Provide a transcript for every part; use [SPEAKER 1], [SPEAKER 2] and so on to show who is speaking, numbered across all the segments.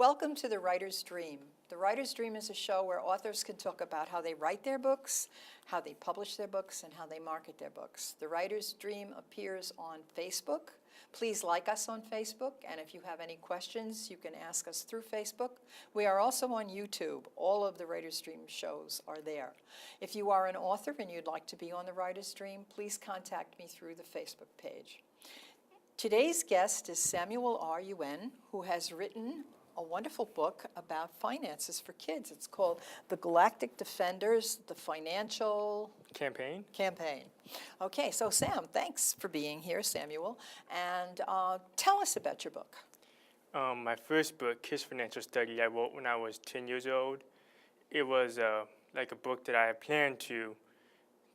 [SPEAKER 1] Welcome to The Writer's Dream. The Writer's Dream is a show where authors can talk about how they write their books, how they publish their books, and how they market their books. The Writer's Dream appears on Facebook. Please like us on Facebook, and if you have any questions, you can ask us through Facebook. We are also on YouTube. All of the Writer's Dream shows are there. If you are an author and you'd like to be on the Writer's Dream, please contact me through the Facebook page. Today's guest is Samuel R. Yuen, who has written a wonderful book about finances for kids. It's called The Galactic Defenders, the Financial
[SPEAKER 2] Campaign.
[SPEAKER 1] Okay, so Sam, thanks for being here, Samuel. And tell us about your book.
[SPEAKER 2] My first book, Kids Financial Study, I wrote when I was 10 years old. It was like a book that I had planned to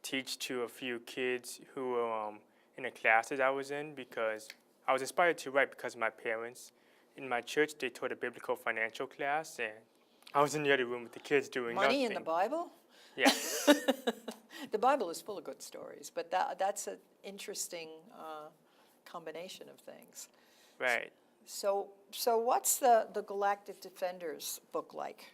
[SPEAKER 2] teach to a few kids who were in the classes I was in, because I was inspired to write because of my parents. In my church, they taught a biblical financial class, and I was in the other room with the kids doing
[SPEAKER 1] Money
[SPEAKER 2] nothing.
[SPEAKER 1] in the Bible?
[SPEAKER 2] Yeah.
[SPEAKER 1] The Bible is full of good stories, but that's an interesting combination of things.
[SPEAKER 2] Right.
[SPEAKER 1] So what's the Galactic Defenders book like?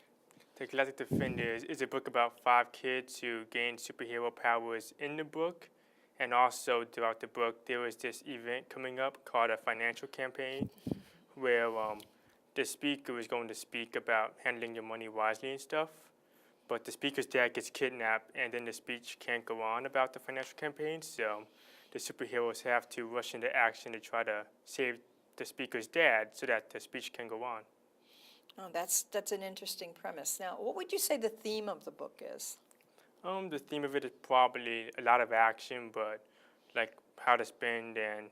[SPEAKER 2] The Galactic Defenders is a book about 5 kids who gain superhero powers in the book. And also throughout the book, there was this event coming up called a financial campaign, where the speaker is going to speak about handling your money wisely and stuff. But the speaker's dad gets kidnapped, and then the speech can't go on about the financial campaign. So the superheroes have to rush into action to try to save the speaker's dad so that the speech can go on.
[SPEAKER 1] Oh, that's an interesting premise. Now, what would you say the theme of the book is?
[SPEAKER 2] The theme of it is probably a lot of action, but like how to spend and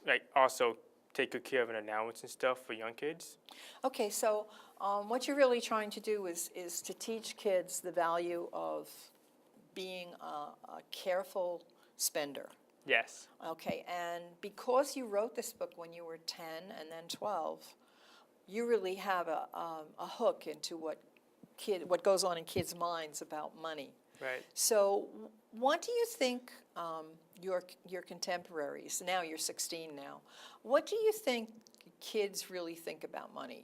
[SPEAKER 2] like also take good care of an allowance and stuff for young kids.
[SPEAKER 1] Okay, so what you're really trying to do is to teach kids the value of being a careful spender.
[SPEAKER 2] Yes.
[SPEAKER 1] Okay, and because you wrote this book when you were 10 and then 12, you really have a hook into what goes on in kids' minds about money.
[SPEAKER 2] Right.
[SPEAKER 1] So what do you think your contemporaries, now you're 16 now, what do you think kids really think about money?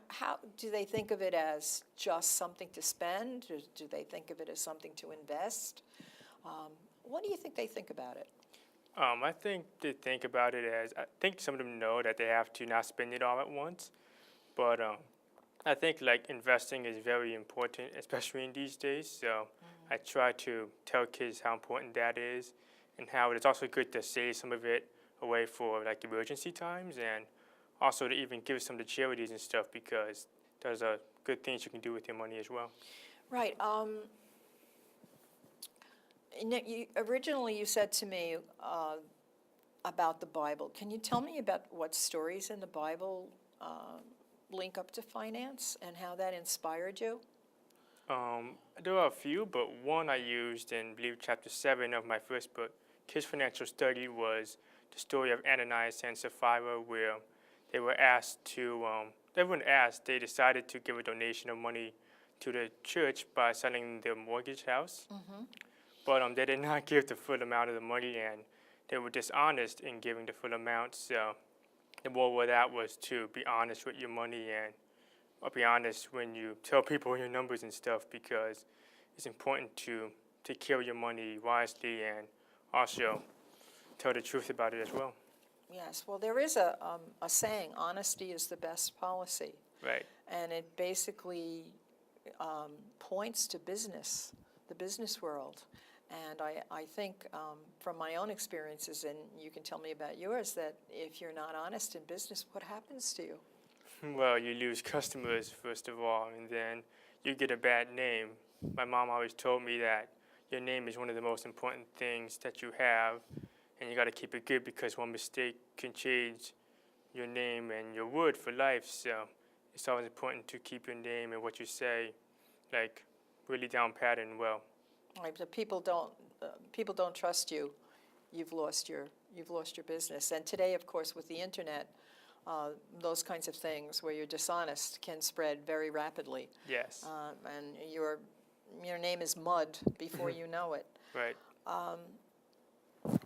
[SPEAKER 1] How do they think of it as just something to spend, or do they think of it as something to invest? What do you think they think about it?
[SPEAKER 2] I think they think about it as, I think some of them know that they have to not spend it all at once, but I think like investing is very important, especially in these days. So I try to tell kids how important that is, and how it's also good to save some of it away for like emergency times, and also to even give some to charities and stuff, because there's good things you can do with your money as well.
[SPEAKER 1] Right. Originally you said to me about the Bible. Can you tell me about what stories in the Bible link up to finance and how that inspired you?
[SPEAKER 2] There are a few, but one I used in, I believe, chapter 7 of my first book, Kids Financial Study, was the story of Ananias and Sapphira, where they were asked to, they weren't asked, they decided to give a donation of money to the church by selling their mortgage house. Mm-hmm. But they did not give the full amount of the money, and they were dishonest in giving the full amount. So the moral of that was to be honest with your money, and be honest when you tell people your numbers and stuff, because it's important to take care of your money wisely and also tell the truth about it as well.
[SPEAKER 1] Yes, well, there is a saying, honesty is the best policy.
[SPEAKER 2] Right.
[SPEAKER 1] And it basically points to business, the business world. And I think from my own experiences, and you can tell me about yours, that if you're not honest in business, what happens to you?
[SPEAKER 2] Well, you lose customers, first of all, and then you get a bad name. My mom always told me that your name is one of the most important things that you have, and you got to keep it good, because one mistake can change your name and your word for life. So it's always important to keep your name and what you say, like, really down pat and well.
[SPEAKER 1] Right, but people don't trust you. You've lost your business. And today, of course, with the internet, those kinds of things where you're dishonest can spread very rapidly.
[SPEAKER 2] Yes.
[SPEAKER 1] And your name is mud before you know it.
[SPEAKER 2] Right.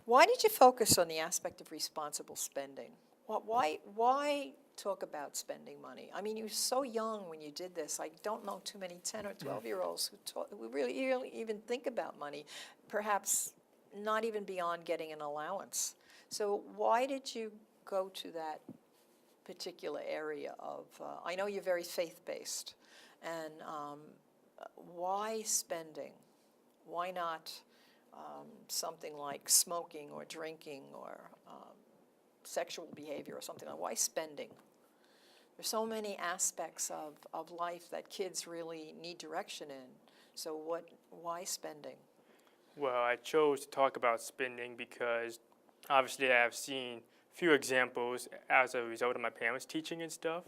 [SPEAKER 1] Why did you focus on the aspect of responsible spending? Why talk about spending money? I mean, you were so young when you did this. I don't know too many 10 or 12-year-olds who really even think about money, perhaps not even beyond getting an allowance. So why did you go to that particular area of, I know you're very faith-based, and why spending? Why not something like smoking or drinking or sexual behavior or something like, why spending? There's so many aspects of life that kids really need direction in. So why spending?
[SPEAKER 2] Well, I chose to talk about spending because obviously I've seen few examples as a result of my parents' teaching and stuff.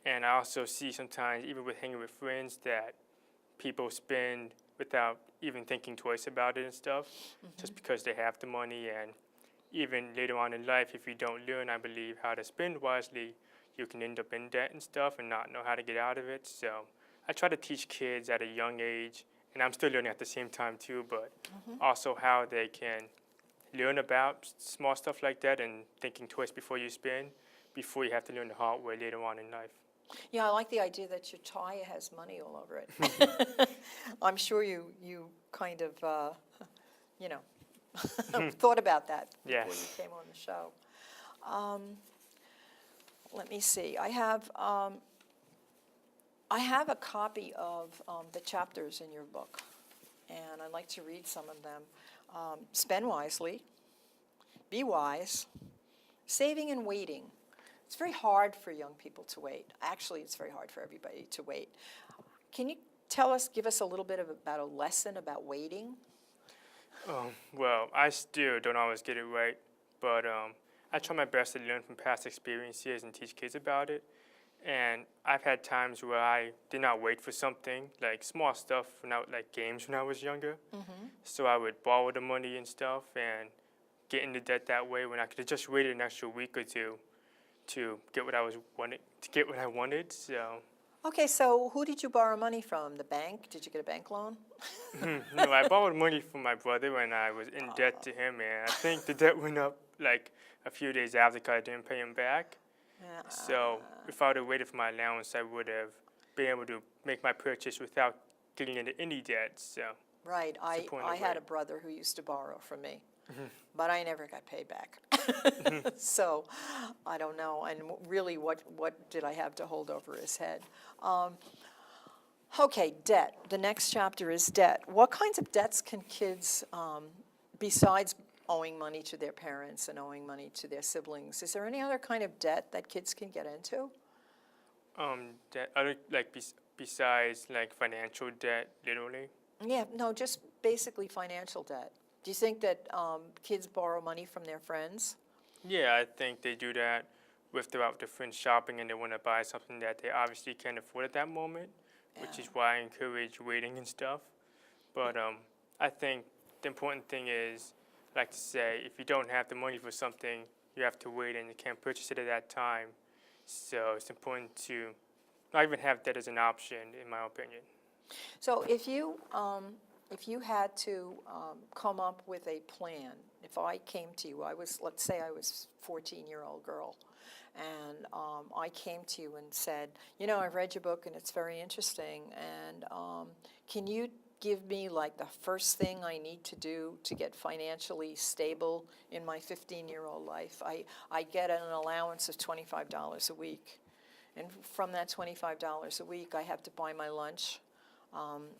[SPEAKER 2] And I also see sometimes, even with hanging with friends, that people spend without even thinking twice about it and stuff, just because they have the money. And even later on in life, if you don't learn, I believe, how to spend wisely, you can end up in debt and stuff and not know how to get out of it. So I try to teach kids at a young age, and I'm still learning at the same time too, but also how they can learn about small stuff like that and thinking twice before you spend, before you have to learn the hard way later on in life.
[SPEAKER 1] Yeah, I like the idea that your tie has money all over it. I'm sure you kind of, you know, thought about that before
[SPEAKER 2] Yes.
[SPEAKER 1] you came on the show. Let me see. I have a copy of the chapters in your book, and I'd like to read some of them. Spend wisely, be wise, saving and waiting. It's very hard for young people to wait. Actually, it's very hard for everybody to wait. Can you give us a little bit about a lesson about waiting?
[SPEAKER 2] Well, I still don't always get it right, but I try my best to learn from past experiences and teach kids about it. And I've had times where I did not wait for something, like small stuff, like games when I was younger. So I would borrow the money and stuff and get into debt that way when I could have just waited an extra week or two to get what I wanted. So
[SPEAKER 1] Okay, so who did you borrow money from? The bank? Did you get a bank loan?
[SPEAKER 2] no, I borrowed money from my brother when I was in debt to him, and I think the debt went up like a few days after because I didn't pay him back. So if I would have waited for my allowance, I would have been able to make my purchase without getting into any debt. So
[SPEAKER 1] Right,
[SPEAKER 2] the point of
[SPEAKER 1] I had
[SPEAKER 2] wait.
[SPEAKER 1] a brother who used to borrow from me, but I never got paid back. So, I don't know, and really, what did I have to hold over his head? Okay, debt. The next chapter is debt. What kinds of debts can kids, besides owing money to their parents and owing money to their siblings, is there any other kind of debt that kids can get into?
[SPEAKER 2] Debt, other besides like financial debt, literally.
[SPEAKER 1] Yeah, no, just basically financial debt. Do you think that kids borrow money from their friends?
[SPEAKER 2] Yeah, I think they do that with their friends shopping and they want to buy something that they obviously can't afford at that moment, which is why I encourage waiting and stuff. But I think the important thing is, like to say, if you don't have the money for something, you have to wait and you can't purchase it at that time. So it's important to not even have that as an option, in my opinion.
[SPEAKER 1] So if you had to come up with a plan, if I came to you, let's say I was a 14-year-old girl, and I came to you and said, you know, I've read your book and it's very interesting, and can you give me like the first thing I need to do to get financially stable in my 15-year-old life? I get an allowance of $25 a week, and from that $25 a week, I have to buy my lunch.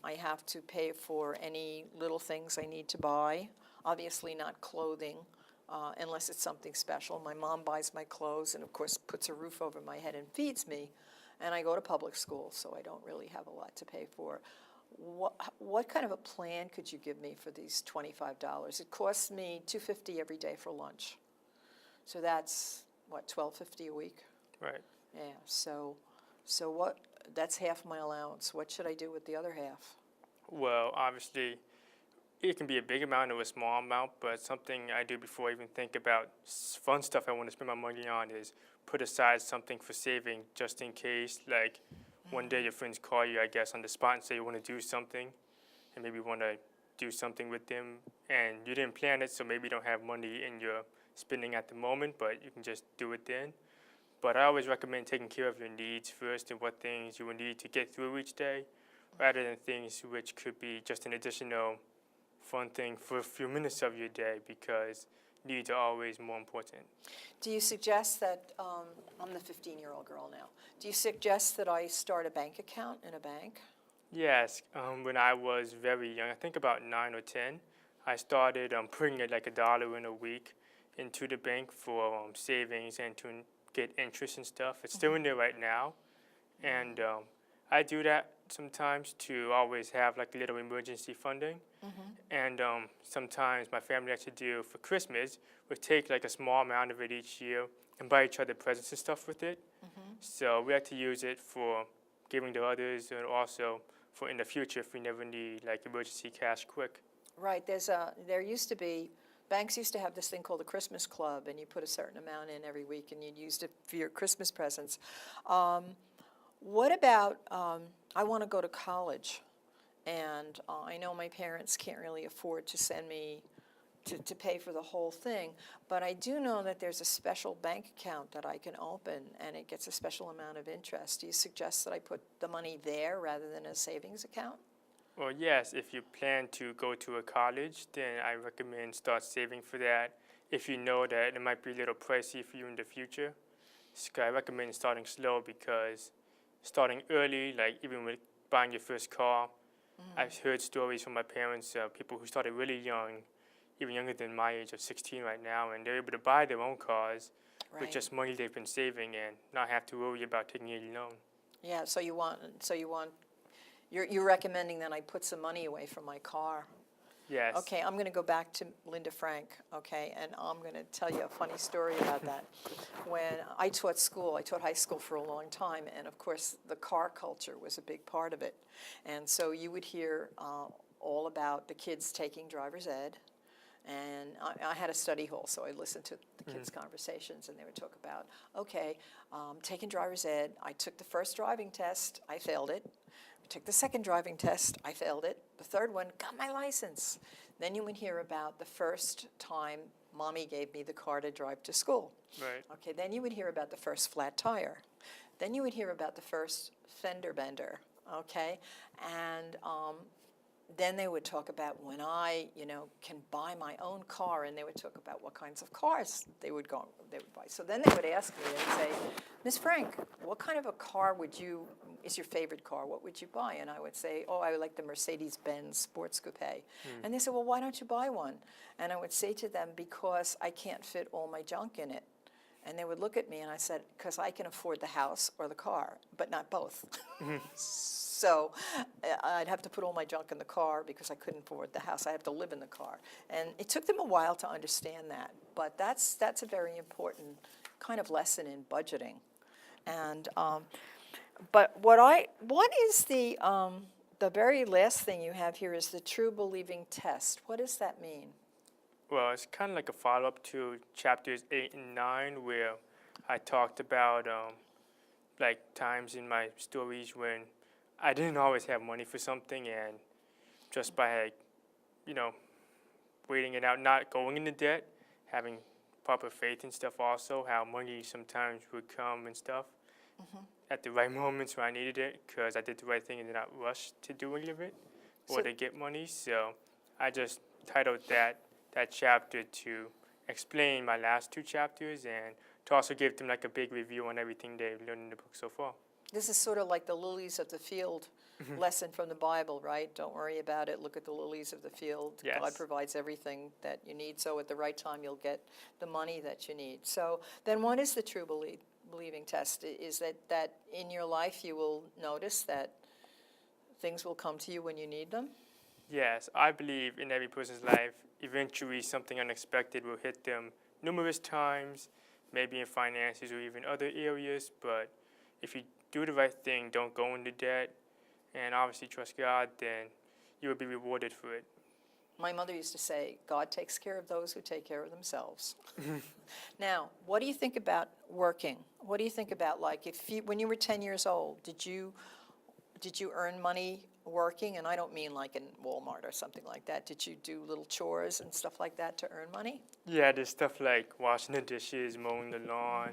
[SPEAKER 1] I have to pay for any little things I need to buy, obviously not clothing, unless it's something special. My mom buys my clothes and, of course, puts a roof over my head and feeds me. And I go to public school, so I don't really have a lot to pay for. What kind of a plan could you give me for these $25? It costs me $2.50 every day for lunch. So that's, what, $12.50 a week?
[SPEAKER 2] Right.
[SPEAKER 1] Yeah, so what, that's half my allowance. What should I do with the other half?
[SPEAKER 2] Well, obviously, it can be a big amount or a small amount, but something I do before I even think about fun stuff I want to spend my money on is put aside something for saving just in case. Like one day your friends call you, I guess, on the spot and say you want to do something and maybe want to do something with them and you didn't plan it, so maybe you don't have money in your spending at the moment, but you can just do it then. But I always recommend taking care of your needs first and what things you will need to get through each day, rather than things which could be just an additional fun thing for a few minutes of your day, because needs are always more important.
[SPEAKER 1] Do you suggest that, I'm the 15-year-old girl now, do you suggest that I start a bank account in a bank?
[SPEAKER 2] Yes, when I was very young, I think about 9 or 10, I started putting it like $1 in a week into the bank for savings and to get interest and stuff. It's still in there right now, and I do that sometimes to always have like a little emergency funding. And sometimes my family likes to do for Christmas, we take like a small amount of it each year and buy each other presents and stuff with it. So we like to use it for giving to others, and also for in the future if we never need like emergency cash quick.
[SPEAKER 1] Right, there used to be, banks used to have this thing called a Christmas club, and you put a certain amount in every week, and you'd use it for your Christmas presents. What about, I want to go to college, and I know my parents can't really afford to send me to pay for the whole thing, but I do know that there's a special bank account that I can open, and it gets a special amount of interest. Do you suggest that I put the money there rather than a savings account?
[SPEAKER 2] Well, yes, if you plan to go to a college, then I recommend start saving for that. If you know that it might be a little pricey for you in the future, so I recommend starting slow, because starting early, like even with buying your first car, I've heard stories from my parents, people who started really young, even younger than my age of 16 right now, and they're able to buy their own cars with
[SPEAKER 1] Right.
[SPEAKER 2] just money they've been saving and not have to worry about taking a loan.
[SPEAKER 1] Yeah, you're recommending that I put some money away from my car.
[SPEAKER 2] Yes.
[SPEAKER 1] Okay, I'm going to go back to Linda Frank, okay, and I'm going to tell you a funny story about that. When I taught high school for a long time, and of course, the car culture was a big part of it. And so you would hear all about the kids taking driver's ed, and I had a study hall, so I listened to the kids' conversations, and they would talk about, okay, taking driver's ed, I took the first driving test, I failed it. I took the second driving test, I failed it. The third one, got my license. Then you would hear about the first time Mommy gave me the car to drive to school.
[SPEAKER 2] Right.
[SPEAKER 1] Okay, then you would hear about the first flat tire. Then you would hear about the first fender bender, okay? And then they would talk about when I, can buy my own car, and they would talk about what kinds of cars they would buy. So then they would ask me, they'd say, Miss Frank, what kind of a car is your favorite car? What would you buy? And I would say, oh, I would like the Mercedes-Benz Sports Coupe. And they said, well, why don't you buy one? And I would say to them, because I can't fit all my junk in it. And they would look at me, and I said, because I can afford the house or the car, but not both. So I'd have to put all my junk in the car because I couldn't afford the house. I have to live in the car. And it took them a while to understand that. But that's a very important kind of lesson in budgeting. And but what is the very last thing you have here is the true believing test. What does that mean?
[SPEAKER 2] Well, it's kind of like a follow-up to chapters 8 and 9, where I talked about like times in my stories when I didn't always have money for something, and just by waiting it out, not going into debt, having proper faith and stuff, also how money sometimes would come and stuff at the right moments when I needed it, because I did the right thing and did not rush to do any of it or to get money. So I just titled that chapter to explain my last two chapters, and to also give them like a big review on everything they've learned in the book so far.
[SPEAKER 1] This is sort of like the lilies of the field lesson from the Bible, right? Don't worry about it. Look at the lilies of the field.
[SPEAKER 2] Yes.
[SPEAKER 1] God provides everything that you need, so at the right time you'll get the money that you need. So then what is the true believing test? Is that in your life you will notice that things will come to you when you need them?
[SPEAKER 2] Yes, I believe in every person's life, eventually something unexpected will hit them numerous times, maybe in finances or even other areas. But if you do the right thing, don't go into debt, and obviously trust God, then you will be rewarded for it.
[SPEAKER 1] My mother used to say, God takes care of those who take care of themselves. Now, what do you think about working? What do you think about, like, when you were 10 years old, did you earn money working? And I don't mean like in Walmart or something like that. Did you do little chores and stuff like that to earn money?
[SPEAKER 2] Yeah, there's stuff like washing the dishes, mowing the lawn,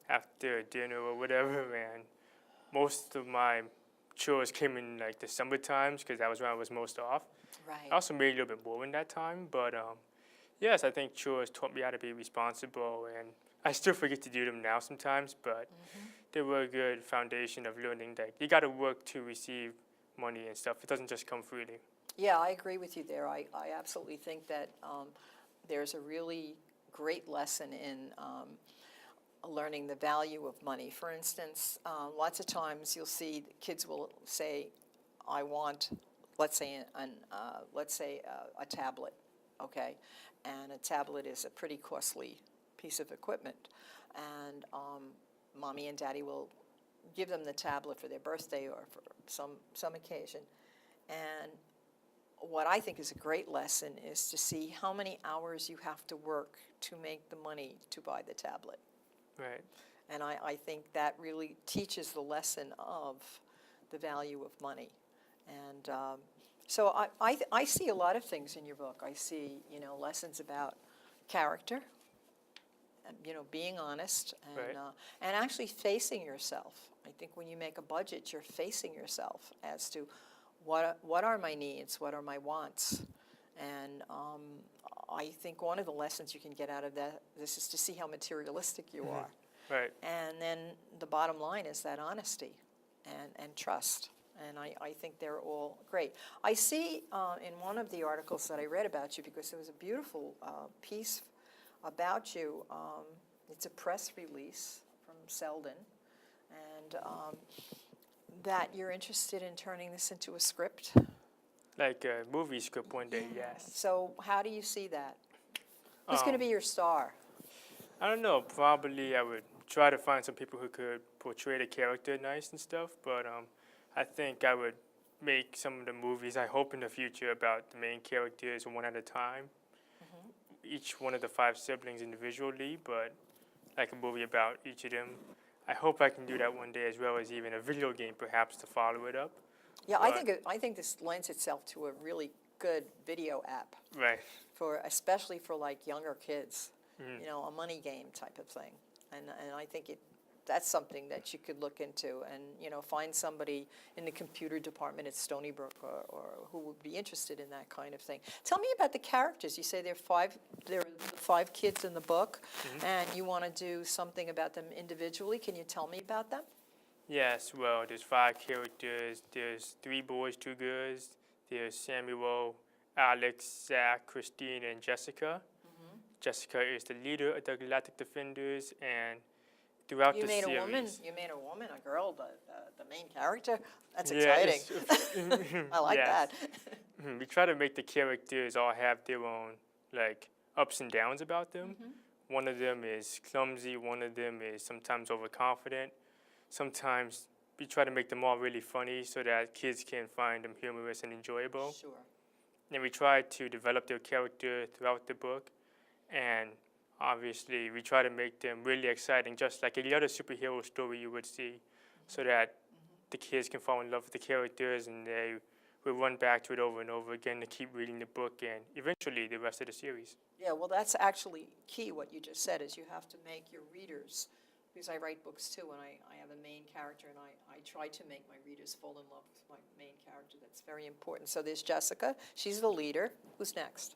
[SPEAKER 2] after dinner or whatever, and most of my chores came in like the summer times because that was when I was most off.
[SPEAKER 1] Right.
[SPEAKER 2] I also made a little bit more in that time, but yes, I think chores taught me how to be responsible, and I still forget to do them now sometimes, but they were a good foundation of learning that you got to work to receive money and stuff. It doesn't just come freely.
[SPEAKER 1] Yeah, I agree with you there. I absolutely think that there's a really great lesson in learning the value of money. For instance, lots of times you'll see kids will say, "I want," let's say, a tablet, okay, and a tablet is a pretty costly piece of equipment, and mommy and daddy will give them the tablet for their birthday or for some occasion, and what I think is a great lesson is to see how many hours you have to work to make the money to buy the tablet.
[SPEAKER 2] Right.
[SPEAKER 1] And I think that really teaches the lesson of the value of money. And so I see a lot of things in your book. I see, lessons about character, and, being honest, and,
[SPEAKER 2] Right.
[SPEAKER 1] And actually facing yourself. I think when you make a budget, you're facing yourself as to what are my needs, what are my wants. And I think one of the lessons you can get out of this is to see how materialistic you are.
[SPEAKER 2] Right.
[SPEAKER 1] And then the bottom line is that honesty and trust. And I think they're all great. I see in one of the articles that I read about you, because there was a beautiful piece about you, it's a press release from Selden, and that you're interested in turning this into a script.
[SPEAKER 2] Like a movie script one day, yes.
[SPEAKER 1] So how do you see that? Who's going to be your star?
[SPEAKER 2] I don't know. Probably I would try to find some people who could portray the character nice and stuff, but I think I would make some of the movies, I hope in the future, about the main characters one at a time. Each one of the 5 siblings individually, but like a movie about each of them. I hope I can do that one day, as well as even a video game perhaps to follow it up.
[SPEAKER 1] Yeah, I think this lends itself to a really good video app,
[SPEAKER 2] Right.
[SPEAKER 1] especially for like younger kids, a money game type of thing. And I think that's something that you could look into, and find somebody in the computer department at Stony Brook or who would be interested in that kind of thing. Tell me about the characters. You say there are 5 kids in the book, and you want to do something about them individually. Can you tell me about them?
[SPEAKER 2] Yes, well, there's 5 characters. There's 3 boys, 2 girls. There's Samuel, Alex, Zach, Christine, and Jessica. Jessica is the leader of the Galactic Defenders, and throughout the series...
[SPEAKER 1] You made a woman, a girl, the main character? That's
[SPEAKER 2] Yeah,
[SPEAKER 1] exciting. I like that.
[SPEAKER 2] We try to make the characters all have their own, like, ups and downs about them. One of them is clumsy. One of them is sometimes overconfident. Sometimes we try to make them all really funny so that kids can find them humorous and enjoyable.
[SPEAKER 1] Sure.
[SPEAKER 2] And we try to develop their character throughout the book. And obviously, we try to make them really exciting, just like any other superhero story you would see, so that the kids can fall in love with the characters, and they will run back to it over and over again to keep reading the book and eventually the rest of the series.
[SPEAKER 1] Yeah, well, that's actually key, what you just said, is you have to make your readers, because I write books too, and I have a main character, and I try to make my readers fall in love with my main character. That's very important. So there's Jessica. She's the leader. Who's next?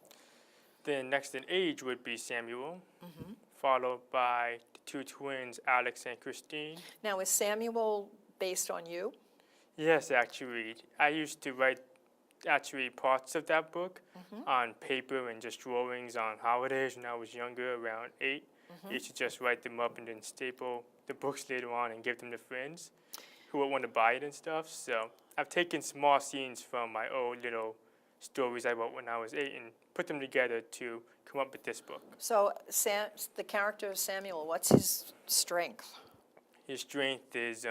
[SPEAKER 2] Then next in age would be Samuel, followed by the 2 twins, Alex and Christine.
[SPEAKER 1] Now, is Samuel based on you?
[SPEAKER 2] Yes, actually. I used to write parts of that book on paper and just drawings on holidays when I was younger, around 8. I used to just write them up and then staple the books later on and give them to friends who would want to buy it and stuff. So I've taken small scenes from my old little stories I wrote when I was 8 and put them together to come up with this book.
[SPEAKER 1] So the character of Samuel, what's his strength?
[SPEAKER 2] His strength is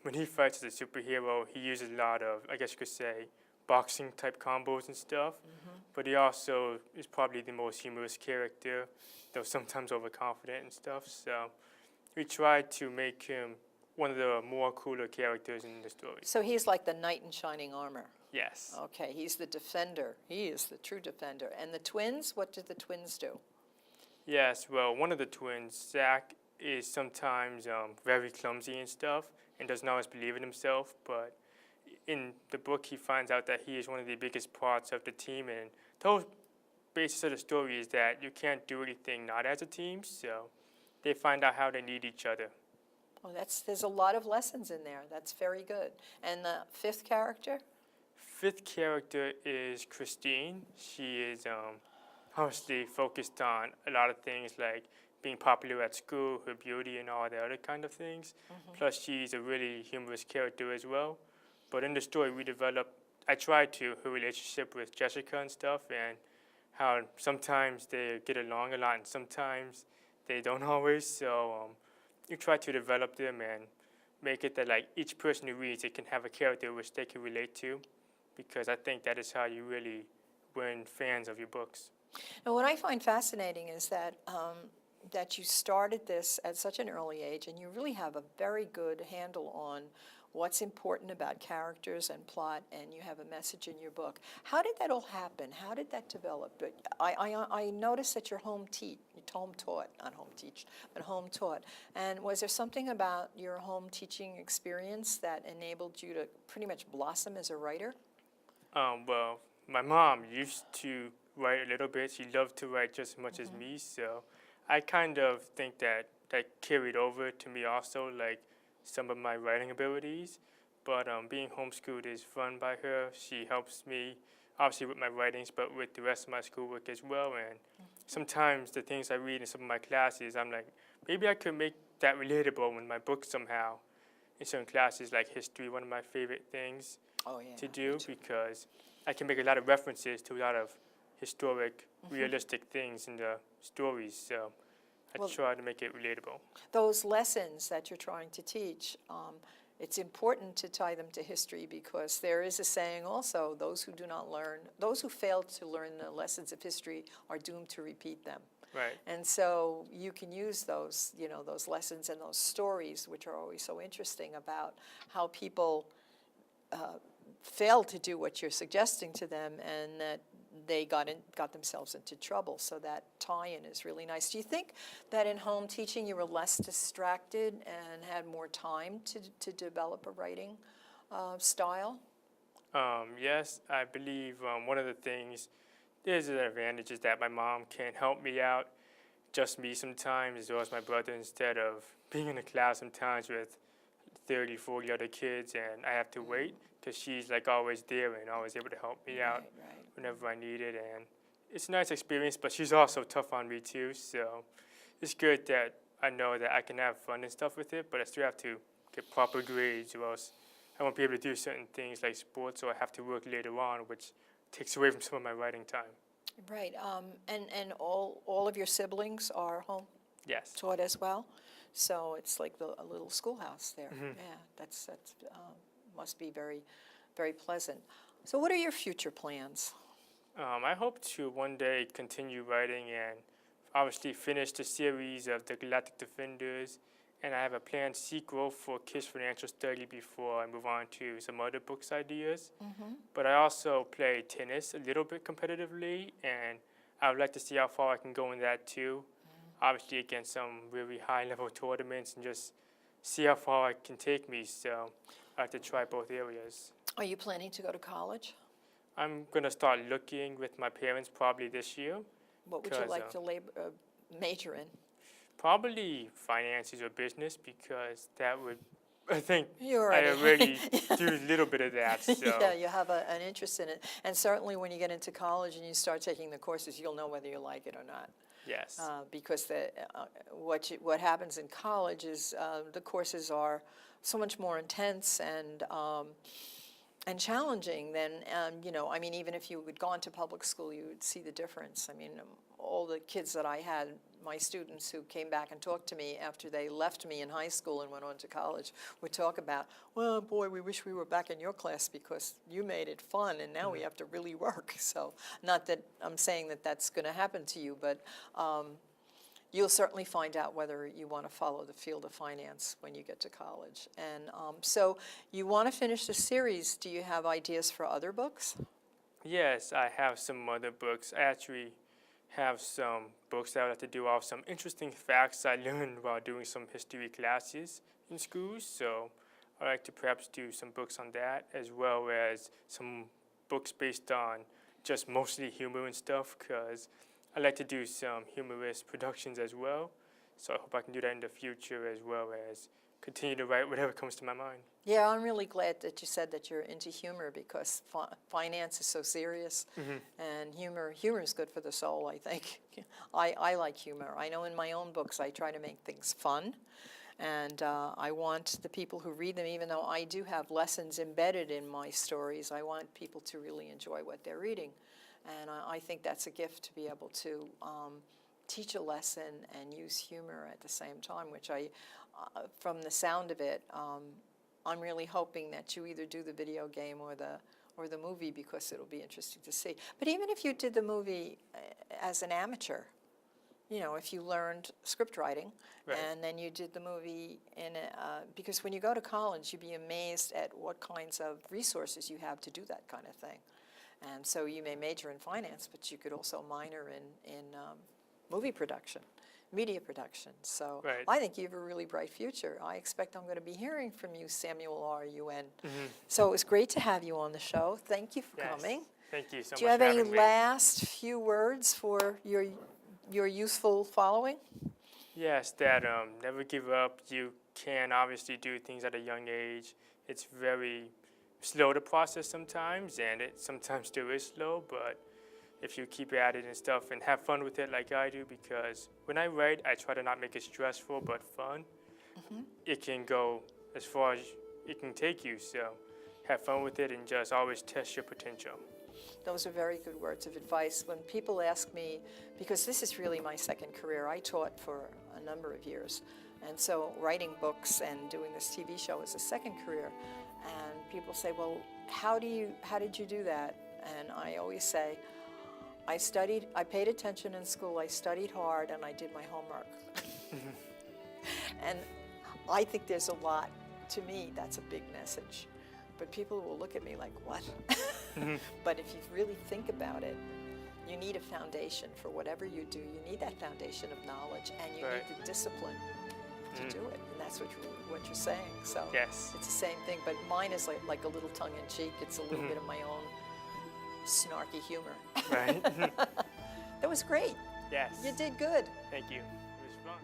[SPEAKER 2] when he fights as a superhero, he uses a lot of, I guess you could say, boxing type combos and stuff. But he also is probably the most humorous character, though sometimes overconfident and stuff. So we tried to make him one of the more cooler characters in the story.
[SPEAKER 1] So he's like the knight in shining armor.
[SPEAKER 2] Yes.
[SPEAKER 1] Okay, he's the defender. He is the true defender. And the twins, what did the twins do?
[SPEAKER 2] Yes, well, one of the twins, Zach, is sometimes very clumsy and stuff and doesn't always believe in himself. But in the book, he finds out that he is one of the biggest parts of the team. And the whole basis of the story is that you can't do anything not as a team. So they find out how they need each other.
[SPEAKER 1] Oh, there's a lot of lessons in there. That's very good. And the fifth character?
[SPEAKER 2] Fifth character is Christine. She is obviously focused on a lot of things like being popular at school, her beauty, and all the other kind of things. Plus, she's a really humorous character as well. But in the story, I tried her relationship with Jessica and stuff, and how sometimes they get along a lot and sometimes they don't always. So you try to develop them and make it that like each person who reads it can have a character which they can relate to, because I think that is how you really win fans of your books.
[SPEAKER 1] Now, what I find fascinating is that you started this at such an early age, and you really have a very good handle on what's important about characters and plot, and you have a message in your book. How did that all happen? How did that develop? But I noticed that you're home taught, not home teach, but home taught. And was there something about your home teaching experience that enabled you to pretty much blossom as a writer?
[SPEAKER 2] Well, my mom used to write a little bit. She loved to write just as much as me, so I kind of think that carried over to me also, like some of my writing abilities. But being homeschooled is fun by her. She helps me, obviously, with my writings, but with the rest of my schoolwork as well. And sometimes the things I read in some of my classes, I'm like, maybe I could make that relatable in my book somehow. In certain classes, like history, one of my favorite things to do, because I can make a lot of references to a lot of historic, realistic things in the stories. So I try to make it relatable.
[SPEAKER 1] Those lessons that you're trying to teach, it's important to tie them to history, because there is a saying also, those who fail to learn the lessons of history are doomed to repeat them.
[SPEAKER 2] Right.
[SPEAKER 1] And so you can use those lessons and those stories, which are always so interesting, about how people fail to do what you're suggesting to them, and that they got themselves into trouble. So that tie-in is really nice. Do you think that in home teaching you were less distracted and had more time to develop a writing style?
[SPEAKER 2] Yes, I believe one of the things, there's an advantage is that my mom can help me out, just me sometimes, as well as my brother, instead of being in a class sometimes with 30, 40 other kids and I have to wait, because she's like always there and always able to help me out whenever I need it. And it's a nice experience, but she's also tough on me too, so it's good that I know that I can have fun and stuff with it, but I still have to get proper grades, or else I won't be able to do certain things like sports, or I have to work later on, which takes away from some of my writing time.
[SPEAKER 1] Right. And all of your siblings are home
[SPEAKER 2] Yes.
[SPEAKER 1] taught as well? So it's like a little schoolhouse there. Yeah, that's must be very, very pleasant. So what are your future plans?
[SPEAKER 2] I hope to one day continue writing and obviously finish the series of the Galactic Defenders, and I have a planned sequel for Kids Financial Study before I move on to some other books ideas. But I also play tennis a little bit competitively, and I would like to see how far I can go in that too. Obviously against some really high-level tournaments, and just see how far it can take me. So I have to try both areas.
[SPEAKER 1] Are you planning to go to college?
[SPEAKER 2] I'm going to start looking with my parents probably this year.
[SPEAKER 1] What would you like to major in?
[SPEAKER 2] Probably finances or business, because that would, I think,
[SPEAKER 1] You
[SPEAKER 2] I
[SPEAKER 1] already
[SPEAKER 2] already do a little bit of that. So.
[SPEAKER 1] Yeah, you have an interest in it. And certainly when you get into college and you start taking the courses, you'll know whether you like it or not.
[SPEAKER 2] Yes.
[SPEAKER 1] Because what happens in college is the courses are so much more intense and challenging than, I mean, even if you had gone to public school, you would see the difference. I mean, all the kids that I had, my students who came back and talked to me after they left me in high school and went on to college, would talk about, well, boy, we wish we were back in your class because you made it fun, and now we have to really work. So not that I'm saying that that's going to happen to you, but you'll certainly find out whether you want to follow the field of finance when you get to college. And so you want to finish the series. Do you have ideas for other books?
[SPEAKER 2] Yes, I have some other books. I actually have some books that I like to do off some interesting facts I learned while doing some history classes in schools. So I like to perhaps do some books on that, as well as some books based on just mostly humor and stuff, because I like to do some humorous productions as well. So I hope I can do that in the future, as well as continue to write whatever comes to my mind.
[SPEAKER 1] Yeah, I'm really glad that you said that you're into humor because finance is so serious, and humor is good for the soul, I think. I like humor. I know in my own books I try to make things fun, and I want the people who read them, even though I do have lessons embedded in my stories, I want people to really enjoy what they're reading. And I think that's a gift to be able to teach a lesson and use humor at the same time, which from the sound of it, I'm really hoping that you either do the video game or the movie, because it'll be interesting to see. But even if you did the movie as an amateur, you know, if you learned script writing,
[SPEAKER 2] Right.
[SPEAKER 1] and then you did the movie because when you go to college, you'd be amazed at what kinds of resources you have to do that kind of thing. And so you may major in finance, but you could also minor in movie production, media production. So
[SPEAKER 2] Right.
[SPEAKER 1] I think you have a really bright future. I expect I'm going to be hearing from you, Samuel R. Yuen.
[SPEAKER 2] Mm-hmm.
[SPEAKER 1] So it was great to have you on the show. Thank you for
[SPEAKER 2] Yes.
[SPEAKER 1] coming.
[SPEAKER 2] Thank you so much
[SPEAKER 1] Do you have
[SPEAKER 2] for
[SPEAKER 1] any
[SPEAKER 2] having me.
[SPEAKER 1] last few words for your youthful following?
[SPEAKER 2] Yes, that never give up. You can obviously do things at a young age. It's very slow to process sometimes, and it sometimes still is slow, but if you keep at it and stuff and have fun with it like I do, because when I write, I try to not make it stressful but fun. It can go as far as it can take you, so have fun with it and just always test your potential.
[SPEAKER 1] Those are very good words of advice. When people ask me, because this is really my second career, I taught for a number of years, and so writing books and doing this TV show is a second career. And people say, well, how did you do that? And I always say, I paid attention in school, I studied hard, and I did my homework. And I think there's a lot, to me, that's a big message. But people will look at me like, what? But if you really think about it, you need a foundation for whatever you do. You need that foundation of knowledge, and you
[SPEAKER 2] Right.
[SPEAKER 1] need the discipline to do it. And that's what you're saying. So
[SPEAKER 2] Yes.
[SPEAKER 1] it's the same thing, but mine is like a little tongue-in-cheek. It's a little bit of my own snarky humor.
[SPEAKER 2] Right.
[SPEAKER 1] That was great.
[SPEAKER 2] Yes.
[SPEAKER 1] You did good.
[SPEAKER 2] Thank you. It was fun.